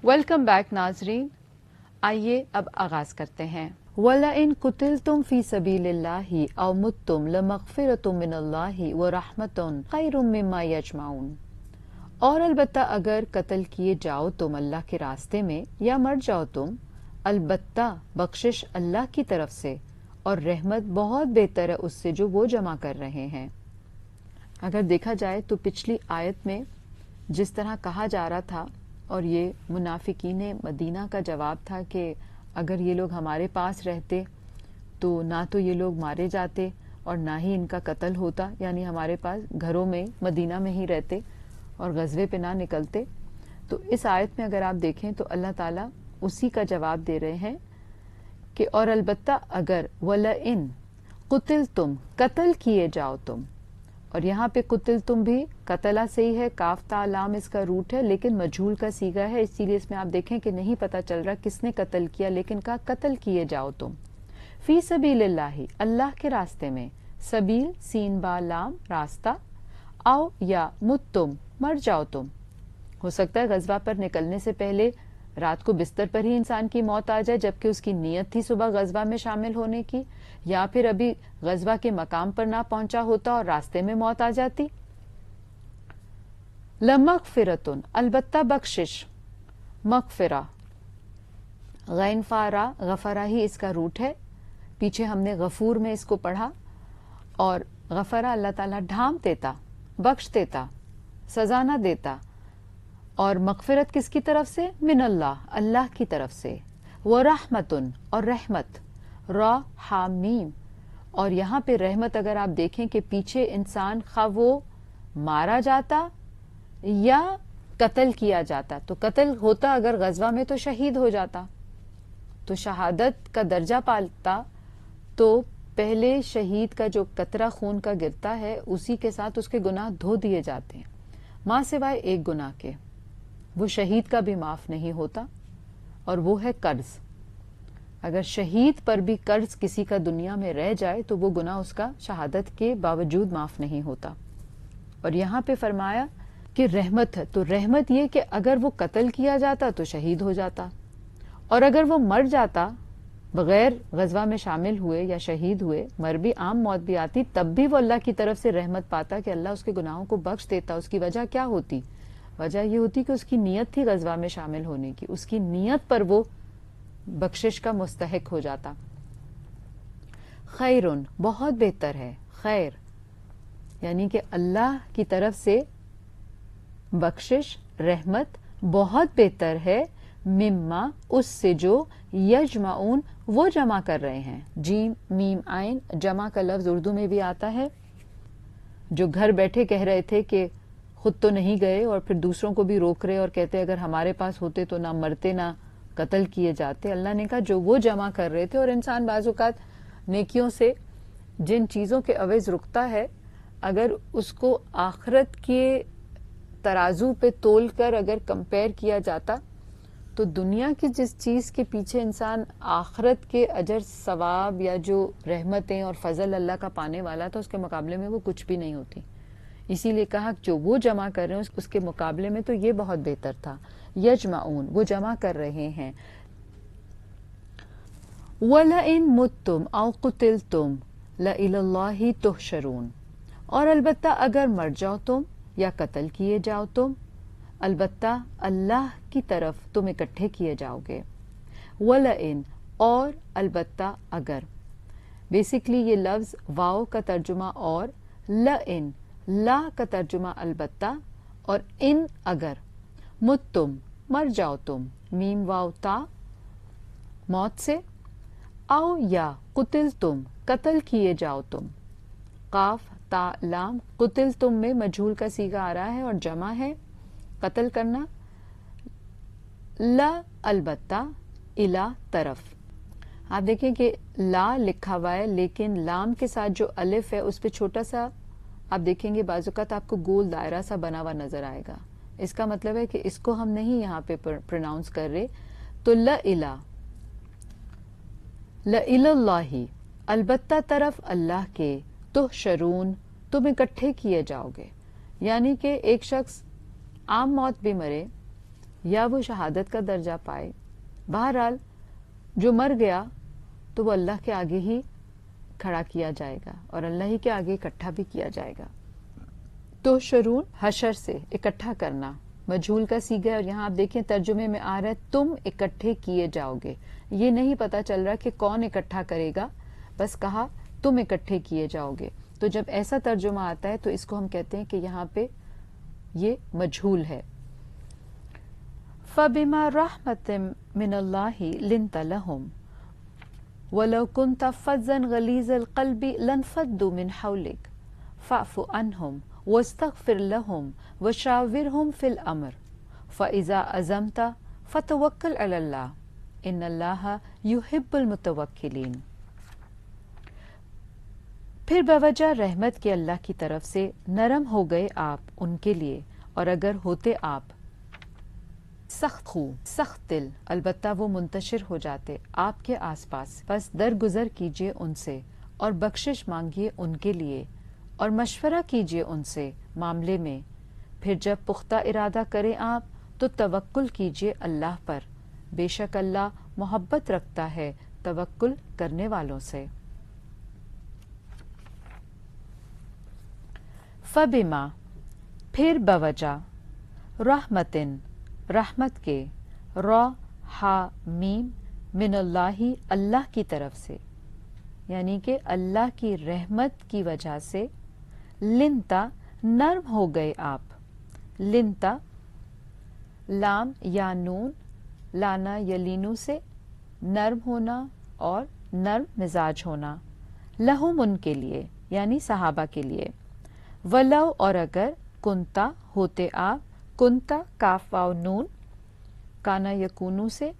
Welcome back ناظرین، آئیے اب آغاز کرتے ہیں۔ وَلَئِن قُتِلْتُمْ فِي سَبِيلِ اللَّهِ أَوْ مُتْتُمْ لَمَغْفِرَةٌ مِّنَ اللَّهِ وَرَحْمَةٌ خَيْرٌ مِّمَّا يَجْمَعُونَ۔ اور البتہ اگر قتل کیے جاؤ تم اللہ کے راستے میں یا مر جاؤ تم، البتہ بخشش اللہ کی طرف سے اور رحمت بہت بہتر ہے اس سے جو وہ جمع کر رہے ہیں۔ اگر دیکھا جائے تو پچھلی آیت میں جس طرح کہا جا رہا تھا، اور یہ منافقین مدینہ کا جواب تھا کہ اگر یہ لوگ ہمارے پاس رہتے تو نہ تو یہ لوگ مارے جاتے اور نہ ہی ان کا قتل ہوتا، یعنی ہمارے پاس گھروں میں مدینہ میں ہی رہتے اور غزوے پہ نہ نکلتے۔ تو اس آیت میں اگر آپ دیکھیں تو اللہ تعالیٰ اسی کا جواب دے رہے ہیں کہ اور البتہ اگر وَلَئِن قُتِلْتُمْ قتل کیے جاؤ تم، اور یہاں پہ قتل تم بھی قتلہ سے ہی ہے، کاف تا لام اس کا روٹ ہے، لیکن مجہول کا صیغہ ہے، اسی لیے اس میں آپ دیکھیں کہ نہیں پتہ چل رہا کس نے قتل کیا، لیکن کہا قتل کیے جاؤ تم فی سبیل اللہ، اللہ کے راستے میں، سبیل سین با لام راستہ، او یا مت تم مر جاؤ تم۔ ہو سکتا ہے غزوہ پر نکلنے سے پہلے رات کو بستر پر ہی انسان کی موت آ جائے جبکہ اس کی نیت تھی صبح غزوہ میں شامل ہونے کی، یا پھر ابھی غزوہ کے مقام پر نہ پہنچا ہوتا اور راستے میں موت آ جاتی۔ لمغفرتن البتہ بخشش، مغفرہ غین فارا غفرہ ہی اس کا روٹ ہے، پیچھے ہم نے غفور میں اس کو پڑھا، اور غفرہ اللہ تعالیٰ ڈھانپ دیتا، بخش دیتا، سزا نہ دیتا، اور مغفرت کس کی طرف سے؟ من اللہ، اللہ کی طرف سے، ورحمتن اور رحمت، را ہا میم، اور یہاں پہ رحمت اگر آپ دیکھیں کہ پیچھے انسان خواہ وہ مارا جاتا یا قتل کیا جاتا، تو قتل ہوتا اگر غزوہ میں تو شہید ہو جاتا، تو شہادت کا درجہ پالتا، تو پہلے شہید کا جو قطرہ خون کا گرتا ہے اسی کے ساتھ اس کے گناہ دھو دیے جاتے ہیں، ماں سوائے ایک گناہ کے، وہ شہید کا بھی معاف نہیں ہوتا، اور وہ ہے قرض۔ اگر شہید پر بھی قرض کسی کا دنیا میں رہ جائے تو وہ گناہ اس کا شہادت کے باوجود معاف نہیں ہوتا۔ اور یہاں پہ فرمایا کہ رحمت ہے، تو رحمت یہ کہ اگر وہ قتل کیا جاتا تو شہید ہو جاتا، اور اگر وہ مر جاتا بغیر غزوہ میں شامل ہوئے یا شہید ہوئے، مر بھی عام موت بھی آتی، تب بھی وہ اللہ کی طرف سے رحمت پاتا کہ اللہ اس کے گناہوں کو بخش دیتا۔ اس کی وجہ کیا ہوتی؟ وجہ یہ ہوتی کہ اس کی نیت تھی غزوہ میں شامل ہونے کی، اس کی نیت پر وہ بخشش کا مستحق ہو جاتا۔ خیرن بہت بہتر ہے، خیر یعنی کہ اللہ کی طرف سے بخشش رحمت بہت بہتر ہے، مما اس سے جو یجمعون وہ جمع کر رہے ہیں، جیم میم عین جمع کا لفظ اردو میں بھی آتا ہے، جو گھر بیٹھے کہہ رہے تھے کہ خود تو نہیں گئے اور پھر دوسروں کو بھی روک رہے اور کہتے اگر ہمارے پاس ہوتے تو نہ مرتے نہ قتل کیے جاتے۔ اللہ نے کہا جو وہ جمع کر رہے تھے، اور انسان بعض اوقات نیکیوں سے جن چیزوں کے عوض رکتا ہے، اگر اس کو آخرت کے ترازو پہ تول کر اگر کمپیئر کیا جاتا تو دنیا کی جس چیز کے پیچھے انسان آخرت کے اجر ثواب یا جو رحمتیں اور فضل اللہ کا پانے والا تھا اس کے مقابلے میں وہ کچھ بھی نہیں ہوتی۔ اسی لیے کہا جو وہ جمع کر رہے ہیں اس کے مقابلے میں تو یہ بہت بہتر تھا، یجمعون وہ جمع کر رہے ہیں۔ وَلَئِن مُتُّمْ أَوْ قُتِلْتُمْ لَإِلَى اللَّهِ تُحْشَرُونَ، اور البتہ اگر مر جاؤ تم یا قتل کیے جاؤ تم، البتہ اللہ کی طرف تم اکٹھے کیے جاؤ گے۔ وَلَئِن اور البتہ اگر، بیسکلی یہ لفظ واو کا ترجمہ اور لَئِن لا کا ترجمہ البتہ، اور ان اگر، مت تم مر جاؤ تم، میم واو تا موت سے، او یا قتل تم قتل کیے جاؤ تم، قاف تا لام قتل تم میں مجہول کا صیغہ آ رہا ہے اور جمع ہے قتل کرنا، لا البتہ الا طرف، آپ دیکھیں کہ لا لکھا ہوا ہے لیکن لام کے ساتھ جو الف ہے اس پہ چھوٹا سا آپ دیکھیں گے بعض اوقات آپ کو گول دائرہ سا بنا ہوا نظر آئے گا، اس کا مطلب ہے کہ اس کو ہم نہیں یہاں پہ پروناؤنس کر رہے، تو لَإِلَا اللہ البتہ طرف اللہ کے، تحشرون تم اکٹھے کیے جاؤ گے، یعنی کہ ایک شخص عام موت بھی مرے یا وہ شہادت کا درجہ پائے. بہرحال جو مر گیا تو وہ اللہ کے آگے ہی کھڑا کیا جائے گا اور اللہ ہی کے آگے اکٹھا بھی کیا جائے گا. تو شرون حشر سے اکٹھا کرنا مجھول کا صیغہ ہے، اور یہاں آپ دیکھیں ترجمے میں آ رہا ہے تم اکٹھے کیے جاؤ گے. یہ نہیں پتا چل رہا کہ کون اکٹھا کرے گا، بس کہا تم اکٹھے کیے جاؤ گے. تو جب ایسا ترجمہ آتا ہے تو اس کو ہم کہتے ہیں کہ یہاں پہ یہ مجھول ہے. فَبِمَا رَحْمَةٍ مِّنَ اللَّهِ لِنْتَ لَهُمْ وَلَوْ كُنْتَ فَظًّا غَلِيظَ الْقَلْبِ لَانفَضُّوا مِنْ حَوْلِكَ فَاعْفُ عَنْهُمْ وَاسْتَغْفِرْ لَهُمْ وَشَاوِرْهُمْ فِي الْأَمْرِ فَإِذَا عَزَمْتَ فَتَوَكَّلْ عَلَى اللَّهِ إِنَّ اللَّهَ يُحِبُّ الْمُتَوَكِّلِينَ. پھر بوجہ رحمت کے اللہ کی طرف سے نرم ہو گئے آپ ان کے لیے، اور اگر ہوتے آپ سخت خو سخت دل البتہ وہ منتشر ہو جاتے آپ کے آس پاس، بس درگزر کیجیے ان سے اور بخشش مانگیے ان کے لیے اور مشورہ کیجیے ان سے معاملے میں. پھر جب پختہ ارادہ کریں آپ تو توکل کیجیے اللہ پر، بے شک اللہ محبت رکھتا ہے توکل کرنے والوں سے. فبما پھر بوجہ رحمتن رحمت کے را ہا میم من اللہ اللہ کی طرف سے، یعنی کہ اللہ کی رحمت کی وجہ سے لنتا نرم ہو گئے آپ. لنتا لام یا نون لانا یلینو سے نرم ہونا اور نرم مزاج ہونا، لہم ان کے لیے یعنی صحابہ کے لیے. ولو اور اگر کنتا ہوتے آپ، کنتا کاف واو نون کانا یکونو سے،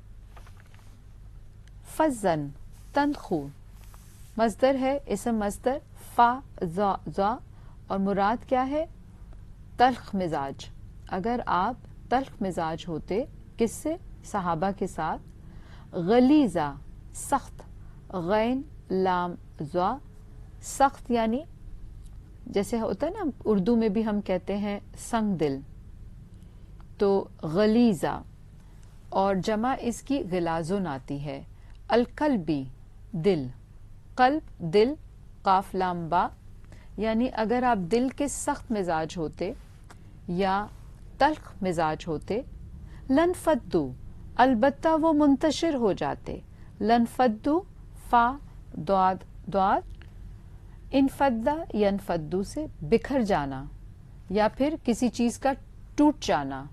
فزن تنخو مصدر ہے، اسم مصدر فا ذا اور مراد کیا ہے؟ تلخ مزاج. اگر آپ تلخ مزاج ہوتے کس سے؟ صحابہ کے ساتھ. غلیظہ سخت، غین لام ذا سخت، یعنی جیسے ہوتا ہے نا اردو میں بھی ہم کہتے ہیں سنگ دل، تو غلیظہ، اور جمع اس کی غلاظن آتی ہے. القلبی دل، قلب دل قاف لام با، یعنی اگر آپ دل کے سخت مزاج ہوتے یا تلخ مزاج ہوتے. لنفدو البتہ وہ منتشر ہو جاتے. لنفدو فا دعاد دعاد، انفدہ ینفدو سے بکھر جانا یا پھر کسی چیز کا ٹوٹ جانا،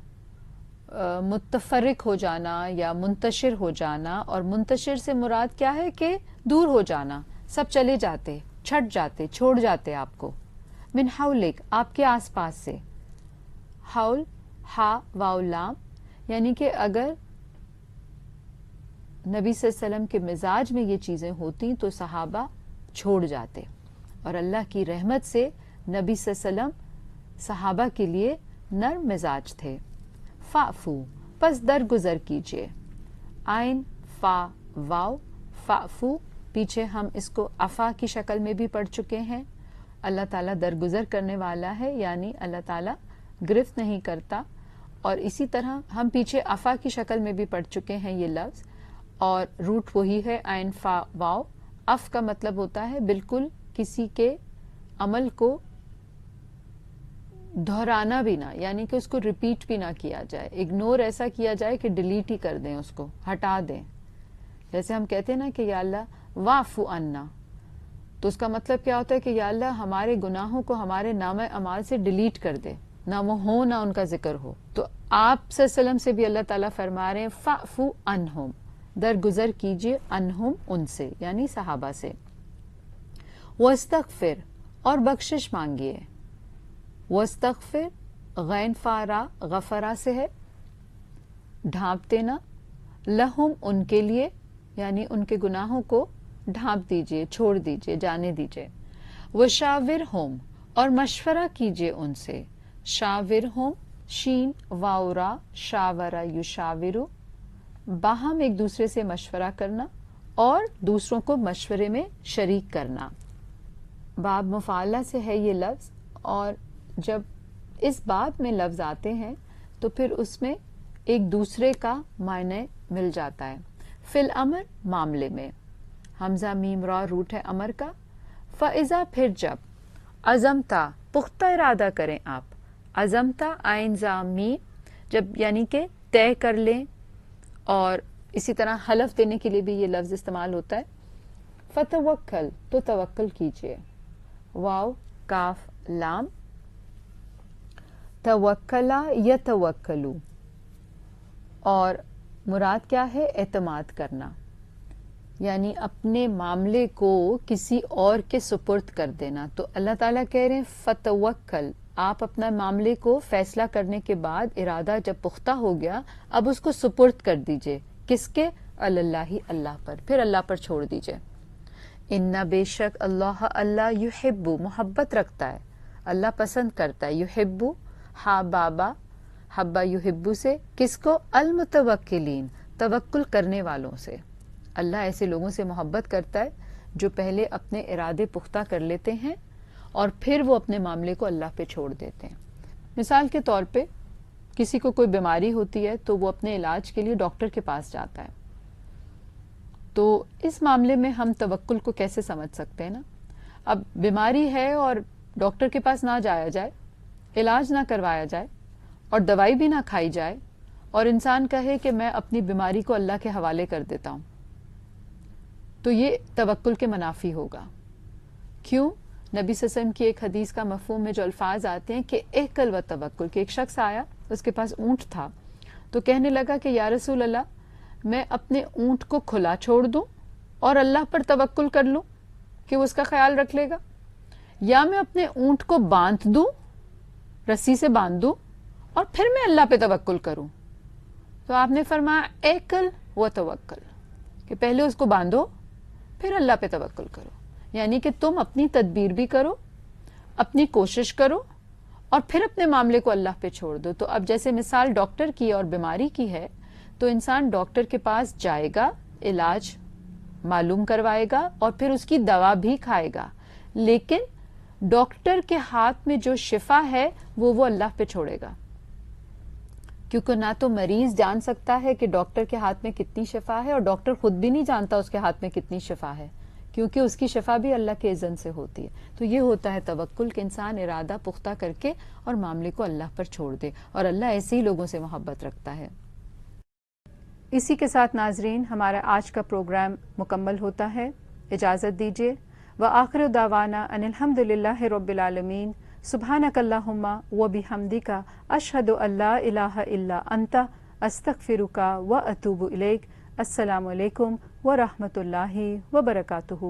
متفرق ہو جانا یا منتشر ہو جانا. اور منتشر سے مراد کیا ہے کہ دور ہو جانا، سب چلے جاتے، چھٹ جاتے، چھوڑ جاتے آپ کو. من حولک آپ کے آس پاس سے. حول ہا واو لام، یعنی کہ اگر نبی صلی اللہ علیہ وسلم کے مزاج میں یہ چیزیں ہوتی تو صحابہ چھوڑ جاتے، اور اللہ کی رحمت سے نبی صلی اللہ علیہ وسلم صحابہ کے لیے نرم مزاج تھے. فاعفو پس درگزر کیجیے. آئین فا واو فاعفو، پیچھے ہم اس کو افا کی شکل میں بھی پڑھ چکے ہیں. اللہ تعالیٰ درگزر کرنے والا ہے، یعنی اللہ تعالیٰ گرفت نہیں کرتا. اور اسی طرح ہم پیچھے افا کی شکل میں بھی پڑھ چکے ہیں یہ لفظ، اور روٹ وہی ہے آئین فا واو. اف کا مطلب ہوتا ہے بالکل کسی کے عمل کو دہرانا بھی نہ، یعنی کہ اس کو ریپیٹ بھی نہ کیا جائے، اگنور ایسا کیا جائے کہ ڈیلیٹ ہی کر دیں، اس کو ہٹا دیں. جیسے ہم کہتے ہیں نا کہ یا اللہ واعف عنا، تو اس کا مطلب کیا ہوتا ہے کہ یا اللہ ہمارے گناہوں کو ہمارے نامہ اعمال سے ڈیلیٹ کر دے، نہ وہ ہو نہ ان کا ذکر ہو. تو آپ صلی اللہ علیہ وسلم سے بھی اللہ تعالیٰ فرما رہے ہیں فاعف عنہم، درگزر کیجیے، عنہم ان سے یعنی صحابہ سے. واستغفر اور بخشش مانگیے. واستغفر غین فارا غفرا سے ہے، ڈھانپ دینا. لہم ان کے لیے، یعنی ان کے گناہوں کو ڈھانپ دیجیے، چھوڑ دیجیے، جانے دیجیے. وشاورہم اور مشورہ کیجیے ان سے. شاورہم شین واورا شاورا یشاورو، باہم ایک دوسرے سے مشورہ کرنا اور دوسروں کو مشورے میں شریک کرنا. باب مفعلہ سے ہے یہ لفظ، اور جب اس باب میں لفظ آتے ہیں تو پھر اس میں ایک دوسرے کا معنی مل جاتا ہے. فی الامر معاملے میں، حمزہ میم را روٹ ہے امر کا. فاذا پھر جب، عزمتا پختہ ارادہ کریں آپ. عزمتا عین زام میم، جب یعنی کہ طے کر لیں، اور اسی طرح حلف دینے کے لیے بھی یہ لفظ استعمال ہوتا ہے. فتوکل تو توکل کیجئے. واو کاف لام. توکلا یتوکلو، اور مراد کیا ہے؟ اعتماد کرنا، یعنی اپنے معاملے کو کسی اور کے سپرد کر دینا. تو اللہ تعالیٰ کہہ رہے ہیں فتوکل، آپ اپنا معاملے کو فیصلہ کرنے کے بعد ارادہ جب پختہ ہو گیا، اب اس کو سپرد کر دیجئے. کس کے؟ اللہ، اللہ پر، پھر اللہ پر چھوڑ دیجئے. ان بے شک اللہ، اللہ یحب محبت رکھتا ہے، اللہ پسند کرتا ہے. یحب ہا بابا، حبا یحب سے کس کو؟ المتوکلین، توکل کرنے والوں سے. اللہ ایسے لوگوں سے محبت کرتا ہے جو پہلے اپنے ارادے پختہ کر لیتے ہیں اور پھر وہ اپنے معاملے کو اللہ پہ چھوڑ دیتے ہیں. مثال کے طور پہ کسی کو کوئی بیماری ہوتی ہے تو وہ اپنے علاج کے لیے ڈاکٹر کے پاس جاتا ہے. تو اس معاملے میں ہم توکل کو کیسے سمجھ سکتے ہیں نا؟ اب بیماری ہے اور ڈاکٹر کے پاس نہ جایا جائے، علاج نہ کروایا جائے اور دوائی بھی نہ کھائی جائے، اور انسان کہے کہ میں اپنی بیماری کو اللہ کے حوالے کر دیتا ہوں، تو یہ توکل کے منافی ہوگا. کیوں؟ نبی صلی اللہ علیہ وسلم کی ایک حدیث کا مفہوم میں جو الفاظ آتے ہیں کہ اکل و توکل، کہ ایک شخص آیا، اس کے پاس اونٹ تھا، تو کہنے لگا کہ یا رسول اللہ، میں اپنے اونٹ کو کھلا چھوڑ دوں اور اللہ پر توکل کر لوں کہ وہ اس کا خیال رکھ لے گا، یا میں اپنے اونٹ کو باندھ دوں، رسی سے باندھ دوں، اور پھر میں اللہ پہ توکل کروں. تو آپ نے فرمایا اکل و توکل، کہ پہلے اس کو باندھو پھر اللہ پہ توکل کرو. یعنی کہ تم اپنی تدبیر بھی کرو، اپنی کوشش کرو، اور پھر اپنے معاملے کو اللہ پہ چھوڑ دو. تو اب جیسے مثال ڈاکٹر کی اور بیماری کی ہے، تو انسان ڈاکٹر کے پاس جائے گا، علاج معلوم کروائے گا اور پھر اس کی دوا بھی کھائے گا، لیکن ڈاکٹر کے ہاتھ میں جو شفا ہے وہ اللہ پہ چھوڑے گا. کیونکہ نہ تو مریض جان سکتا ہے کہ ڈاکٹر کے ہاتھ میں کتنی شفا ہے، اور ڈاکٹر خود بھی نہیں جانتا اس کے ہاتھ میں کتنی شفا ہے، کیونکہ اس کی شفا بھی اللہ کے اذن سے ہوتی ہے. تو یہ ہوتا ہے توکل، کہ انسان ارادہ پختہ کر کے اور معاملے کو اللہ پر چھوڑ دے، اور اللہ ایسے ہی لوگوں سے محبت رکھتا ہے. اسی کے ساتھ ناظرین ہمارا آج کا پروگرام مکمل ہوتا ہے. اجازت دیجیے. وآخر دعوانا ان الحمد للہ رب العالمین. سبحانک اللہم و بحمدک اشہد ان لا الہ الا انت استغفرک و اتوب الیک. السلام علیکم ورحمۃ اللہ وبرکاتہ.